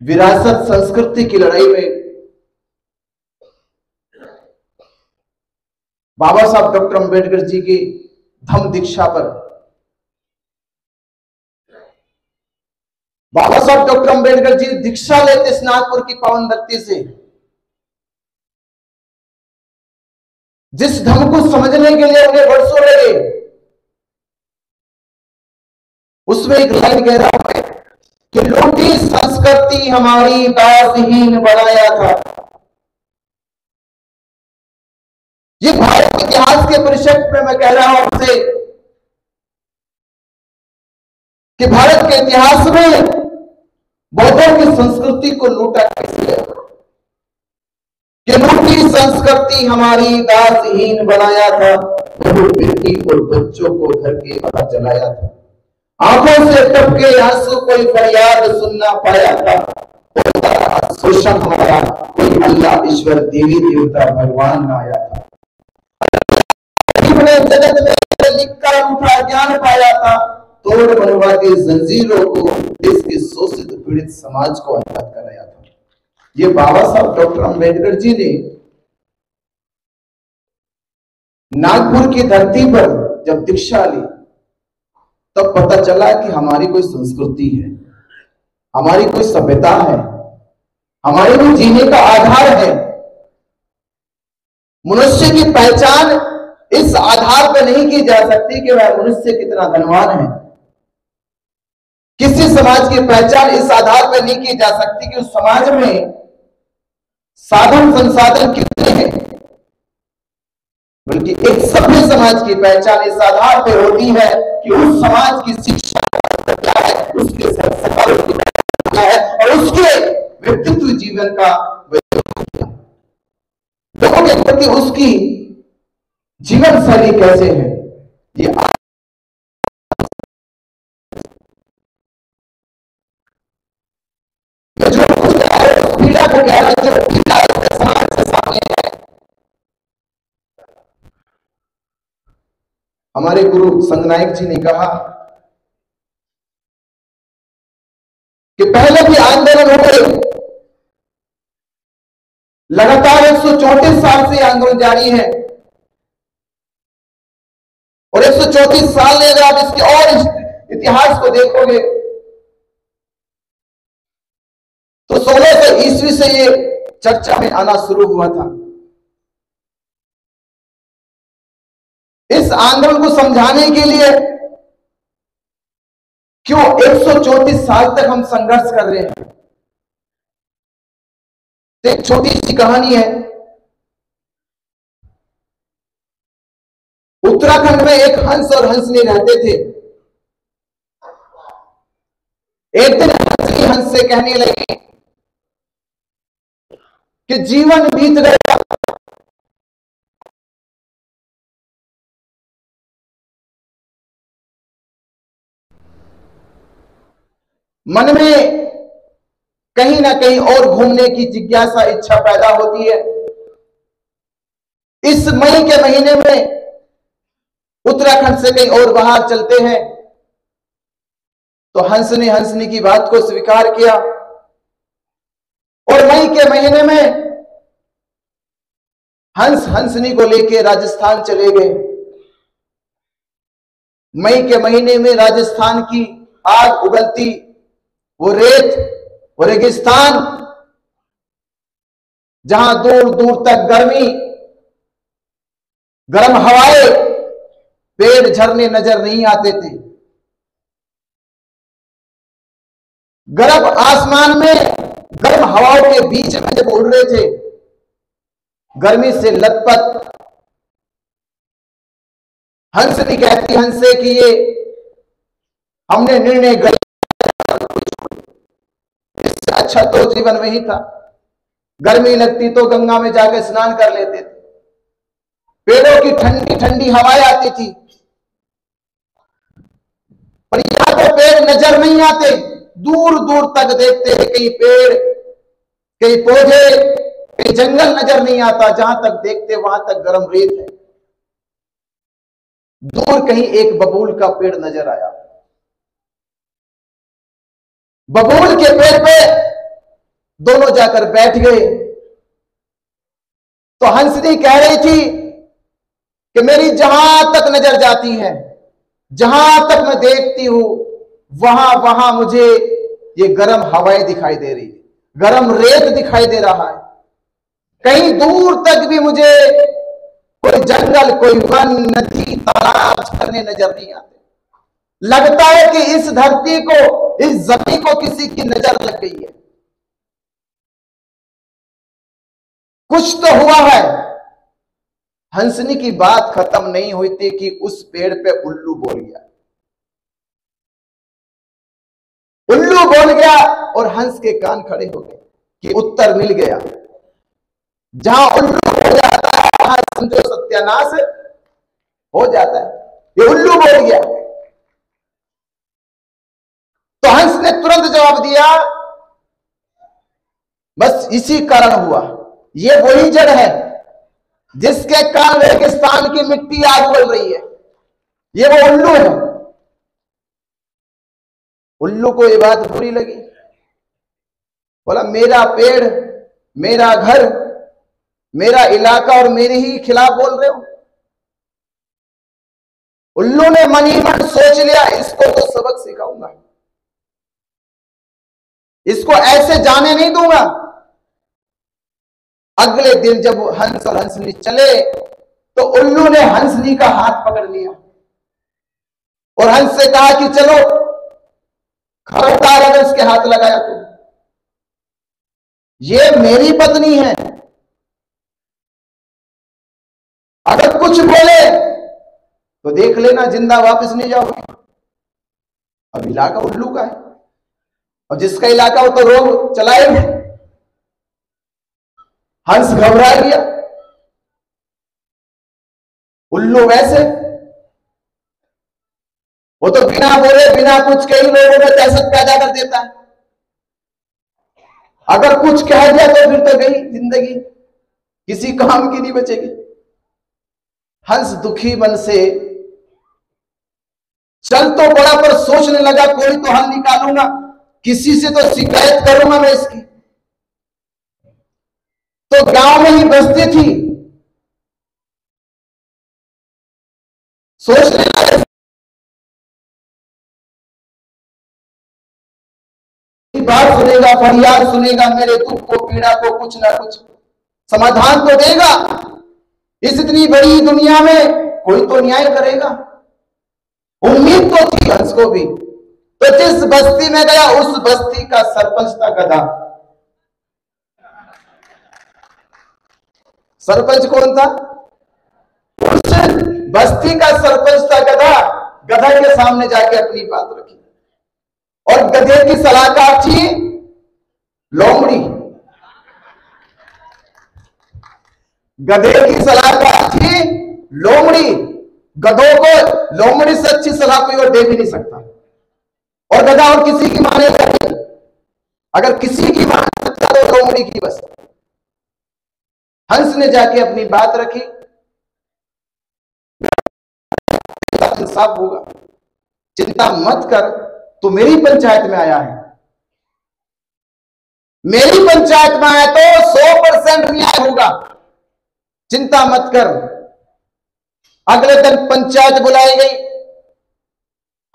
विरासत संस्कृति की लड़ाई में बाबा साहब डॉक्टर अंबेडकर जी की धम्म दीक्षा पर बाबा साहब डॉक्टर अंबेडकर जी दीक्षा लेते नागपुर की पावन धरती से। जिस धम्म को समझने के लिए उन्हें वर्षों लगे, उसमें एक लाइन कह रहा है कि लूटी संस्कृति हमारी दासहीन बनाया था। ये भारत के इतिहास के परिषद में मैं कह रहा हूं आपसे कि भारत के इतिहास में बौद्धों की संस्कृति को लूटा कैसे, कि लूटी संस्कृति हमारी दासहीन बनाया था, बेटी और बच्चों को घर के बाहर जलाया था, आंखों से टपके आंसू कोई फरियाद सुनना पाया था, शोषण हमारा कोई अल्लाह ईश्वर देवी देवता भगवान ना आया था, जगत में लिखकर उठा ज्ञान पाया था, तोड़ बनवा के जंजीरों को देश के शोषित पीड़ित समाज को आजाद कराया था। ये बाबा साहब डॉक्टर अंबेडकर जी ने नागपुर की धरती पर जब दीक्षा ली तब पता चला कि हमारी कोई संस्कृति है, हमारी कोई सभ्यता है, हमारे भी जीने का आधार है। मनुष्य की पहचान इस आधार पर नहीं की जा सकती कि वह मनुष्य कितना धनवान है। किसी समाज की पहचान इस आधार पर नहीं की जा सकती कि उस समाज में साधन संसाधन कितने हैं, बल्कि एक सभ्य समाज की पहचान इस आधार पर होती है कि उस समाज की शिक्षा क्या है, उसके संस्कार क्या है और उसके व्यक्तित्व जीवन का लोगों के प्रति उसकी जीवन शैली कैसे है। ये जो पीड़ा को कह रहा है, जो पीड़ा समाज के सामने है। हमारे गुरु संत नायक जी ने कहा कि पहले भी आंदोलन हो गए, लगातार 134 साल से आंदोलन जारी है और 134 साल में अगर आप इसके और इतिहास को देखोगे तो 1600 ईस्वी से ये चर्चा में आना शुरू हुआ था। इस आंदोलन को समझाने के लिए क्यों 134 साल तक हम संघर्ष कर रहे हैं। तो एक छोटी सी कहानी है। उत्तराखंड में एक हंस और हंसनी रहते थे। एक दिन हंसनी हंस से कहने लगी कि जीवन बीत गया, मन में कहीं ना कहीं और घूमने की जिज्ञासा इच्छा पैदा होती है। इस मई के महीने में उत्तराखंड से कहीं और बाहर चलते हैं। तो हंस ने हंसनी की बात को स्वीकार किया और मई के महीने में हंस हंसनी को लेकर राजस्थान चले गए। मई के महीने में राजस्थान की आग उगलती, वो रेत, वो रेगिस्तान, जहां दूर दूर तक गर्मी, गर्म हवाएं, पेड़ झरने नजर नहीं आते थे। गर्म आसमान में गर्म हवाओं के बीच में जब उड़ रहे थे, गर्मी से लथपथ, हंसनी कहती हंसे कि ये हमने निर्णय गलत, इससे अच्छा तो जीवन में ही था। गर्मी लगती तो गंगा में जाकर स्नान कर लेते थे, पेड़ों की ठंडी ठंडी हवाएं आती थी, पर यहां तो पेड़ नजर नहीं आते। दूर दूर तक देखते हैं, कहीं पेड़, कहीं पौधे, कहीं जंगल नजर नहीं आता। जहां तक देखते वहां तक गर्म रेत है। दूर कहीं एक बबूल का पेड़ नजर आया। बबूल के पेड़ पे दोनों जाकर बैठ गए। तो हंसनी कह रही थी कि मेरी जहां तक नजर जाती है, जहां तक मैं देखती हूं, वहां वहां मुझे ये गर्म हवाएं दिखाई दे रही है, गर्म रेत दिखाई दे रहा है। कहीं दूर तक भी मुझे कोई जंगल, कोई वन, नदी, तालाब, झरने नजर नहीं आते। लगता है कि इस धरती को, इस जमीन को किसी की नजर लग गई है। कुछ तो हुआ है। हंसनी की बात खत्म नहीं हुई थी कि उस पेड़ पे उल्लू बोल गया। उल्लू बोल गया और हंस के कान खड़े हो गए कि उत्तर मिल गया। जहां उल्लू हो जाता है वहां समझो सत्यानाश हो जाता है। ये उल्लू बोल गया। तो हंस ने तुरंत जवाब दिया, बस इसी कारण हुआ। ये वही जड़ है जिसके कारण रेगिस्तान की मिट्टी आग बोल रही है। ये वो उल्लू है। उल्लू को ये बात बुरी लगी। बोला मेरा पेड़, मेरा घर, मेरा इलाका और मेरे ही खिलाफ बोल रहे हो। उल्लू ने मन ही मन सोच लिया, इसको तो सबक सिखाऊंगा, इसको ऐसे जाने नहीं दूंगा। अगले दिन जब हंस और हंसनी चले तो उल्लू ने हंसनी का हाथ पकड़ लिया और हंस से कहा कि चलो। खबरदार अगर उसके हाथ लगाया तो, ये मेरी पत्नी है, अगर कुछ बोले तो देख लेना जिंदा वापस नहीं जाओगे। अब इलाका उल्लू का है और जिसका इलाका हो तो रोग चलाएंगे। हंस घबरा गया। उल्लू वैसे, वो तो बिना बोले बिना कुछ कई लोगों में दहशत पैदा कर देता है। अगर कुछ कह दिया तो फिर तो गई जिंदगी, किसी काम की नहीं बचेगी। हंस दुखी मन से चल तो बड़ा, पर सोचने लगा कोई तो हल निकालूंगा, किसी से तो शिकायत करूंगा मैं इसकी। तो गांव में ही बसती थी। सोचने लगा बात सुनेगा, फरियाद सुनेगा, मेरे दुख को, पीड़ा को कुछ ना कुछ समाधान तो देगा। इस इतनी बड़ी दुनिया में कोई तो न्याय करेगा, उम्मीद तो थी हंस को भी। तो जिस बस्ती में गया उस बस्ती का सरपंच था गधा। सरपंच कौन था? उस बस्ती का सरपंच था गधा। गधा के सामने जाके अपनी बात रखी और गधे की सलाहकार थी लोमड़ी। गधे की सलाहकार थी लोमड़ी। गधों को लोमड़ी से अच्छी सलाह कोई और दे भी नहीं सकता, और गधा और किसी की मानेगा नहीं। अगर किसी की मान सकता तो लोमड़ी की बस। हंस ने जाके अपनी बात रखी, इंसाफ होगा, चिंता मत कर, तो मेरी पंचायत में आया है, मेरी पंचायत में आया तो 100% न्याय होगा, चिंता मत कर। अगले दिन पंचायत बुलाई गई।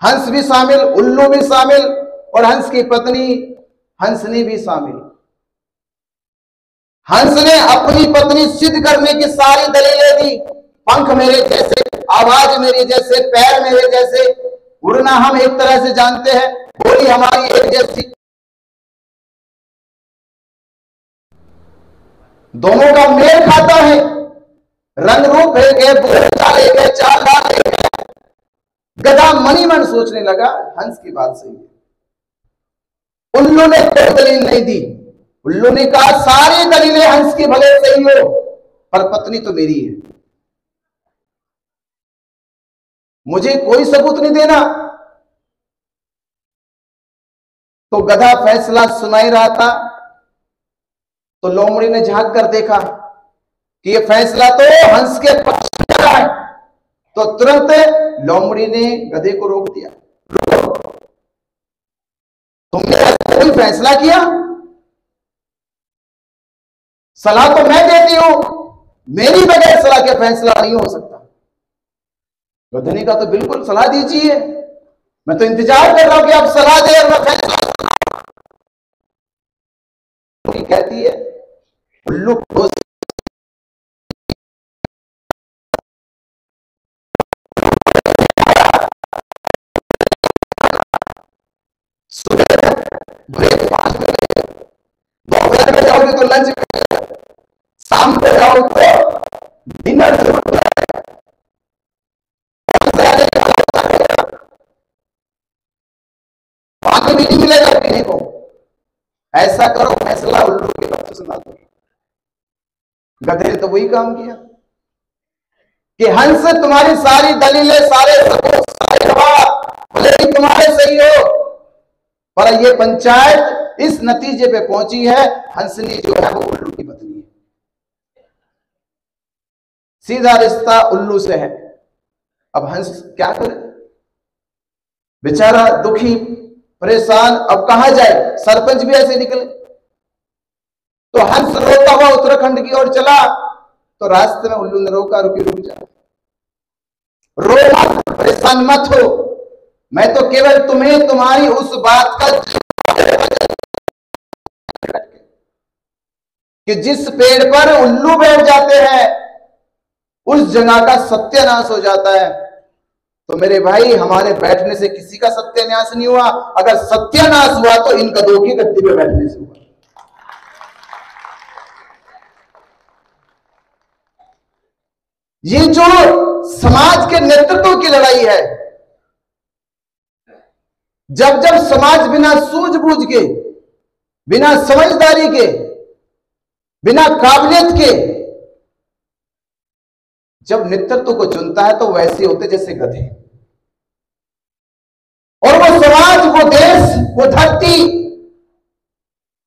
हंस भी शामिल, उल्लू भी शामिल और हंस की पत्नी हंसनी भी शामिल। हंस ने अपनी पत्नी सिद्ध करने की सारी दलीलें दी। पंख मेरे जैसे, आवाज मेरी जैसे, पैर मेरे जैसे, उड़ना हम एक तरह से जानते हैं, बोली हमारी एक जैसी, दोनों का मेल खाता है, रंग रूप एक है, बोलचाल एक है, चाल ढाल एक है। गधा मनी मन सोचने लगा हंस की बात सही है। उल्लू ने कोई दलील नहीं दी। उल्लू ने कहा सारी दलीलें हंस की भले सही हो, पर पत्नी तो मेरी है, मुझे कोई सबूत नहीं देना। तो गधा फैसला सुनाई रहा था, तो लोमड़ी ने झांक कर देखा कि यह फैसला तो हंस के पक्ष में है। तो तुरंत लोमड़ी ने गधे को रोक दिया। तुमने कोई फैसला किया? सलाह तो मैं देती हूं, मेरी बगैर सलाह के फैसला नहीं हो सकता। गधनी का तो बिल्कुल सलाह दीजिए, मैं तो इंतजार कर रहा हूं कि आप सलाह दें और मैं फैसला। कहती है उल्लू ब्रेकफास्ट में, दोपहर में जाओगे तो लंच में, शाम को जाओगे तो डिनर जरूर है। पानी भी नहीं मिलेगा पीने को। ऐसा करो फैसला उल्लू के बात सुना दो। गधे ने तो वही काम किया कि हंस तुम्हारी सारी दलीलें, सारे सबूत, सारे जवाब भले ही तुम्हारे सही हो, पर ये पंचायत इस नतीजे पे पहुंची है हंसनी जो है वो उल्लू की पत्नी है। सीधा रिश्ता उल्लू से है। अब हंस क्या करे, बेचारा दुखी परेशान, अब कहां जाए, सरपंच भी ऐसे निकले। तो हंस रोता हुआ उत्तराखंड की ओर चला, तो रास्ते में उल्लू ने रोका, रुक जा, रो मत, परेशान मत हो, मैं तो केवल तुम्हें तुम्हारी उस बात का कि जिस पेड़ पर उल्लू बैठ जाते हैं उस जगह का सत्यानाश हो जाता है। तो मेरे भाई, हमारे बैठने से किसी का सत्यानाश नहीं हुआ, अगर सत्यानाश हुआ तो इन गधों की गद्दी पे बैठने से हुआ। ये जो समाज के नेतृत्व की लड़ाई है, जब जब समाज बिना सूझबूझ के, बिना समझदारी के, बिना काबिलियत के जब नेतृत्व को चुनता है तो वैसे होते जैसे गधे। और वो समाज, वो देश, वो धरती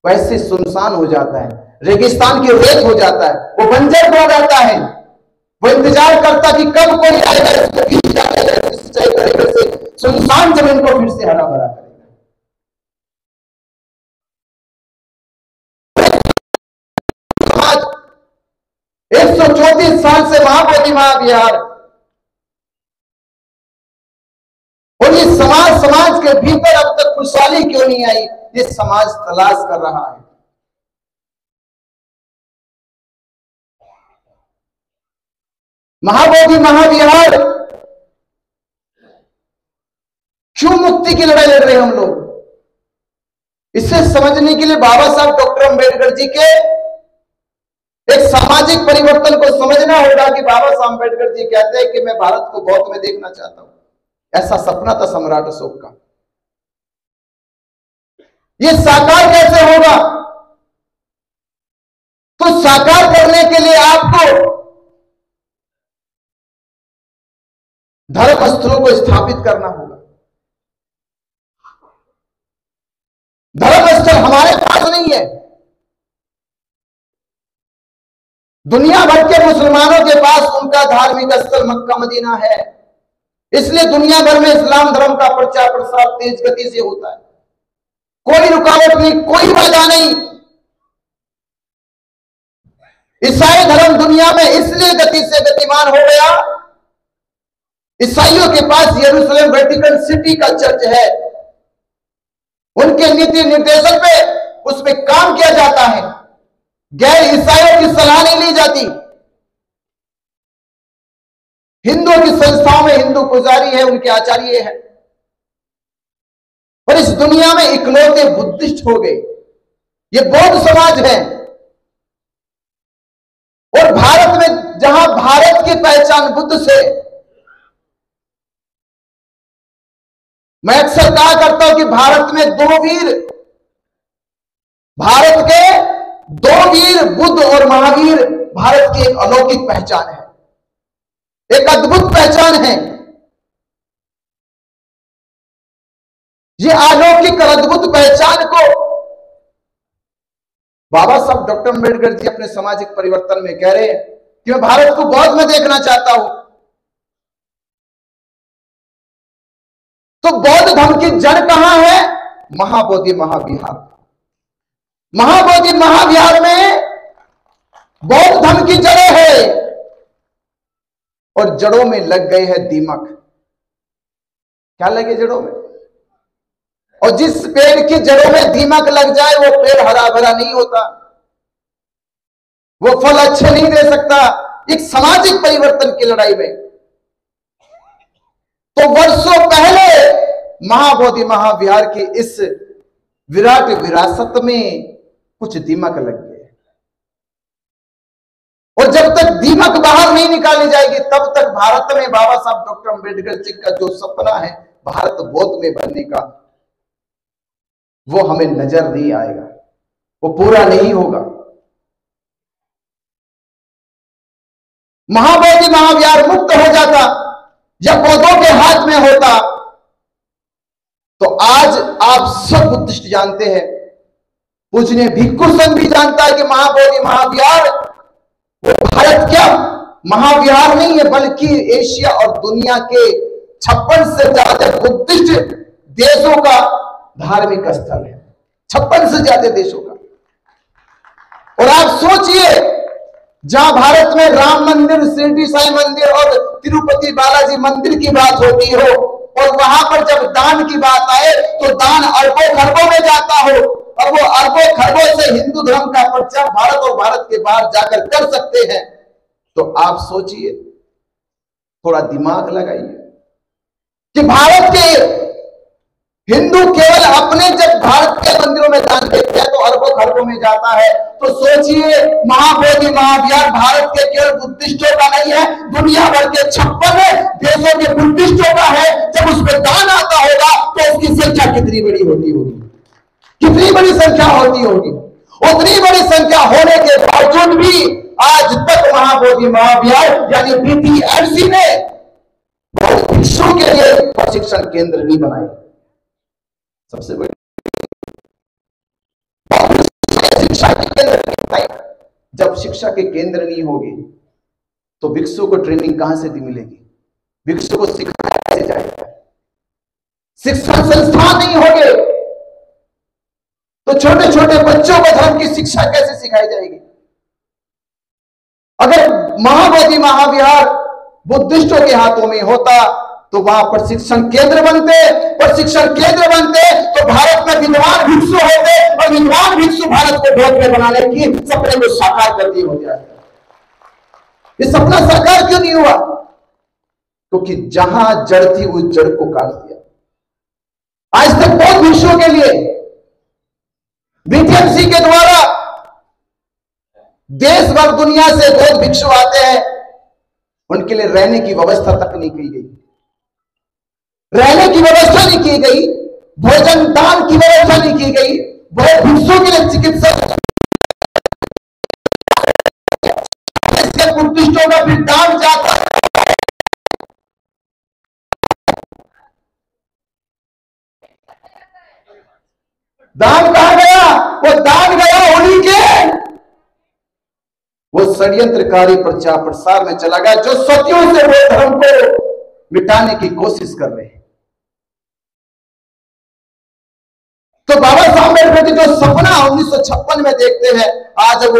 वैसे सुनसान हो जाता है, रेगिस्तान की रेत हो जाता है, वो बंजर हो जाता है। वो इंतजार करता कि कब कोई आएगा, सिंचाई करेगा, सुनसान जमीन को फिर से हरा भरा करेगा। 134 साल से महाबोधि महाविहार, और ये समाज के भीतर अब तक खुशहाली क्यों नहीं आई, ये समाज तलाश कर रहा है। महाबोधि महाविहार क्यों मुक्ति की लड़ाई लड़ रहे हैं हम लोग, इसे समझने के लिए बाबा साहब डॉक्टर अंबेडकर जी के एक सामाजिक परिवर्तन को समझना होगा कि बाबा साहब अंबेडकर जी कहते हैं कि मैं भारत को बौद्ध में देखना चाहता हूं। ऐसा सपना था सम्राट अशोक का। यह साकार कैसे होगा? तो साकार करने के लिए आपको धर्म स्थलों को स्थापित करना होगा। धर्म स्थल हमारे पास नहीं है, दुनिया भर के मुसलमानों के पास उनका धार्मिक स्थल मक्का मदीना है। इसलिए दुनिया भर में इस्लाम धर्म का प्रचार प्रसार तेज गति से होता है, कोई रुकावट नहीं, कोई बाधा नहीं। ईसाई धर्म दुनिया में इसलिए गति से गतिमान हो गया, ईसाइयों के पास यरूशलेम वेटिकन सिटी का चर्च है, उनके नीति निर्देशन पे उसमें काम किया जाता है, गैर ईसाइयों की सलाह नहीं ली जाती। हिंदुओं की संस्थाओं में हिंदू पुजारी है, उनके आचार्य है, पर इस दुनिया में इकलौते बुद्धिस्ट हो गए, ये बौद्ध समाज है। और भारत में, जहां भारत की पहचान बुद्ध से, मैं अक्सर कहा करता हूं कि भारत में दो वीर, भारत के दो वीर बुद्ध और महावीर भारत की एक अलौकिक पहचान है, एक अद्भुत पहचान है। ये अलौकिक और अद्भुत पहचान को बाबा साहब डॉक्टर अंबेडकर जी अपने सामाजिक परिवर्तन में कह रहे हैं कि मैं भारत को बौद्ध में देखना चाहता हूं। तो बौद्ध धर्म की जड़ कहां है? महाबोधि महाविहार। महाबोधि महाविहार में बौद्ध धर्म की जड़ें है और जड़ों में लग गए हैं दीमक। क्या लगे जड़ों में? और जिस पेड़ की जड़ों में दीमक लग जाए वो पेड़ हरा भरा नहीं होता, वो फल अच्छे नहीं दे सकता। एक सामाजिक परिवर्तन की लड़ाई में तो वर्षों पहले महाबोधि महाविहार की इस विराट विरासत में कुछ दीमक लग गए, और जब तक दीमक बाहर नहीं निकाली जाएगी तब तक भारत में बाबा साहब डॉक्टर अंबेडकर जी का जो सपना है भारत बौद्ध में बनने का, वो हमें नजर नहीं आएगा, वो पूरा नहीं होगा। महाबोधि महाविहार मुक्त हो जाता या बौद्धों के हाथ में होता तो आज आप सब बुद्धिस्ट जानते हैं, पूजनीय भिक्खु संघ भी जानता है कि महाबोधि महाविहार वो भारत क्या महाविहार नहीं है बल्कि एशिया और दुनिया के 56 से ज्यादा बुद्धिस्ट देशों का धार्मिक स्थल है, 56 से ज्यादा देशों का। और आप सोचिए, जहां भारत में राम मंदिर, शिरडी साई मंदिर और तिरुपति बालाजी मंदिर की बात होती हो और वहां पर जब दान की बात आए तो दान अरबों खरबों में जाता हो और वो अरबों खरबों से हिंदू धर्म का प्रचार भारत और भारत के बाहर जाकर कर सकते हैं, तो आप सोचिए, थोड़ा दिमाग लगाइए कि भारत के हिंदू केवल अपने जब भारत के मंदिरों में दान देते हैं तो अरबों खरबों में जाता है, तो सोचिए महाबोधि महाविहार भारत के केवल बुद्धिस्टों का नहीं है, दुनिया भर के 56 देशों के बुद्धिस्टों का है। जब उसमें दान आता होगा तो उसकी संख्या कितनी बड़ी होती होगी, कितनी बड़ी संख्या होती होगी। उतनी बड़ी संख्या होने के बावजूद भी आज तक महाबोधि महाविहार यानी बीटीएमसी ने भिक्षुओं के लिए प्रशिक्षण केंद्र नहीं बनाए। सबसे बड़ी शिक्षा के केंद्र नहीं बनाए। जब शिक्षा के केंद्र नहीं होगी तो भिक्षु को ट्रेनिंग कहां से मिलेगी, भिक्षु को सिखाया कैसे जाएगा? शिक्षण संस्थान नहीं होंगे तो छोटे छोटे बच्चों को धर्म की शिक्षा कैसे सिखाई जाएगी? अगर महाबोधि महाविहार बुद्धिस्टों के हाथों में होता तो वहां पर शिक्षण केंद्र बनते, और शिक्षण केंद्र बनते तो भारत में विद्वान भिक्षु होते और विद्वान भिक्षु भारत को बौद्ध में बनाने की सपने को साकार कर दिए होते। ये सपना साकार क्यों नहीं हुआ? क्योंकि जहां जड़ थी उस जड़ को काट दिया। आज तक बौद्ध भिक्षुओं के लिए बीटीएमसी के द्वारा देश भर दुनिया से बौद्ध भिक्षु आते हैं, उनके लिए रहने की व्यवस्था तक नहीं की गई, रहने की व्यवस्था नहीं की गई, भोजन दान की व्यवस्था नहीं की गई, बौद्ध भिक्षुओं के लिए चिकित्सा बुद्धिस्टों का फिर दान जाता है। दान कहां गया? वो दान गया उन्हीं के वो षड्यंत्रकारी प्रचार प्रसार में चला गया जो सदियों से वो धर्म को मिटाने की कोशिश कर रहे हैं। तो बाबा साहब अम्बेडकर जो सपना 1956 में देखते हैं, आज वो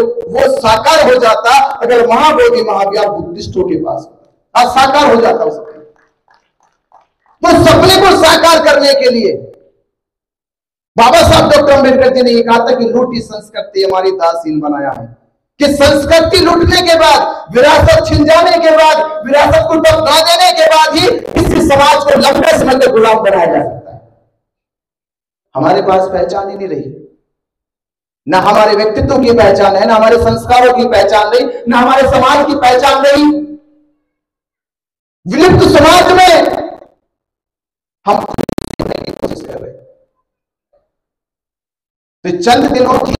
साकार हो जाता अगर महाबोधि महाविहार बुद्धिस्टों के पास होता, आज साकार हो जाता उस सपने। तो सपने को साकार करने के लिए बाबा साहब डॉक्टर अंबेडकर जी ने यह कहा था कि लूटी संस्कृति हमारी दासहीन बनाया है, कि संस्कृति लूटने के बाद, विरासत छिन जाने के बाद, विरासत को दबा देने के बाद ही किसी समाज को लंबे समय तक गुलाम बनाया जा सकता है। हमारे पास पहचान ही नहीं रही, ना हमारे व्यक्तित्व की पहचान है, ना हमारे संस्कारों की पहचान रही, ना हमारे समाज की पहचान रही। विलुप्त समाज में हम कोशिश कर रहे हैं। तो चंद दिनों की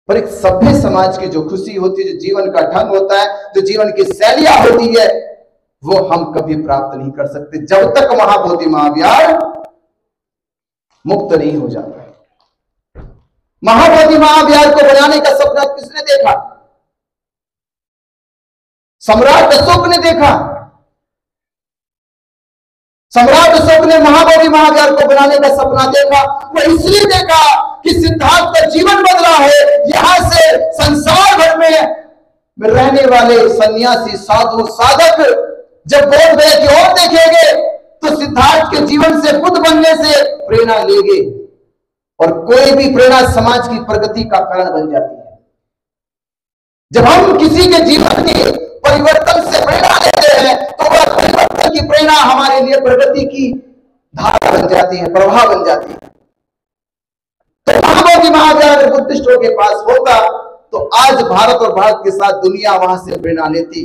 पर एक सभ्य समाज की जो खुशी होती है, जो जीवन का ढंग होता है, जो जीवन की शैलियां होती है, वो हम कभी प्राप्त नहीं कर सकते जब तक महाबोधि महाविहार मुक्त नहीं हो जाता। महाबोधि महाविहार को बनाने का सपना किसने देखा? सम्राट अशोक ने देखा। सम्राट अशोक ने महाबोधि महाविहार को बनाने का सपना देखा। वो इसलिए देखा कि सिद्धार्थ का जीवन बदला है। यहां से संसार भर में रहने वाले सन्यासी, साधु, साधक जब बोध गए कि और देखेंगे तो सिद्धार्थ के जीवन से बुद्ध बनने से प्रेरणा लेंगे, और कोई भी प्रेरणा समाज की प्रगति का कारण बन जाती है। जब हम किसी के जीवन के परिवर्तन से प्रेरणा लेते हैं तो वह परिवर्तन की प्रेरणा हमारे लिए प्रगति की धारा बन जाती है, प्रभाव बन जाती है। तो महाबोधि महाविहार बुद्धिस्टों के पास होता तो आज भारत और भारत के साथ दुनिया वहां से प्रेरणा लेती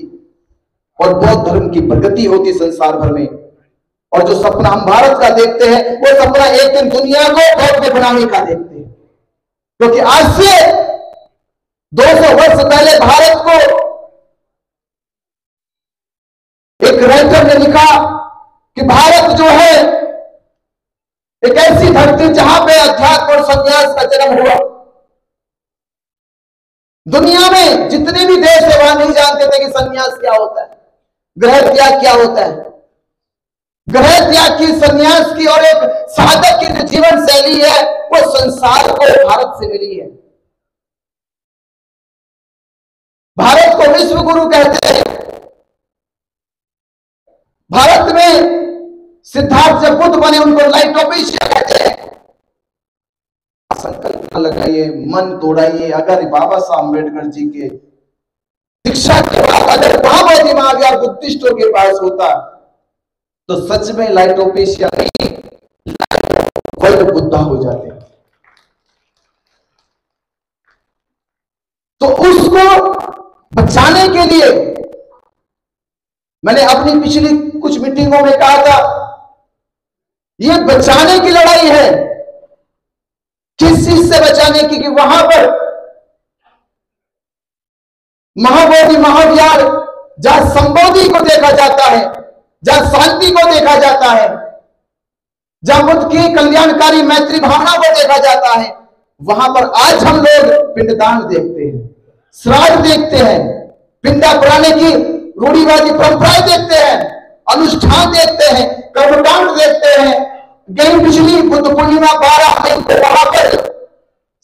और बौद्ध धर्म की प्रगति होती संसार भर में। और जो सपना हम भारत का देखते हैं वो सपना एक दिन दुनिया को बौद्ध में बनाने का देखते हैं, क्योंकि आज से 200 वर्ष पहले भारत को एक राइटर ने लिखा कि भारत जो है एक ऐसी धरती जहां पे अध्यात्म और संन्यास का जन्म हुआ। दुनिया में जितने भी देश है वहां नहीं जानते थे कि संन्यास क्या होता है, ग्रह त्याग क्या होता है। ग्रह त्याग की, संन्यास की और एक साधक की जो जीवन शैली है वो संसार को भारत से मिली है। भारत को विश्व गुरु कहते हैं। भारत में सिद्धार्थ जब बुद्ध बने उनको लाइटोपिशिया कहते हैं। संकल्प लगाइए, मन तोड़ाइए, अगर बाबा साहब अम्बेडकर जी के शिक्षा के बाद अगर महाबोधि महाविहार बुद्धिस्टों के पास होता तो सच में लाइटोपिशिया नहीं वर्ल्ड बुद्धा हो जाते। तो उसको बचाने के लिए मैंने अपनी पिछली कुछ मीटिंगों में कहा था, यह बचाने की लड़ाई है। किस चीज से बचाने की? कि वहां पर महाबोधि महाविहार जहां संबोधि को देखा जाता है, जहां शांति को देखा जाता है, जहां बुद्ध की कल्याणकारी मैत्री भावना को देखा जाता है, वहां पर आज हम लोग पिंडदान देखते हैं, श्राद्ध देखते हैं, पिंडा पुराने की रूढ़िवादी परंपराएं देखते हैं, अनुष्ठान देखते हैं, कर्मकांड देखते हैं। गई पिछली बुद्ध पूर्णिमा 12 मई को वहां पर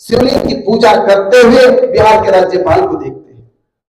शिवलिंग की पूजा करते हुए बिहार के राज्यपाल को देखते हैं।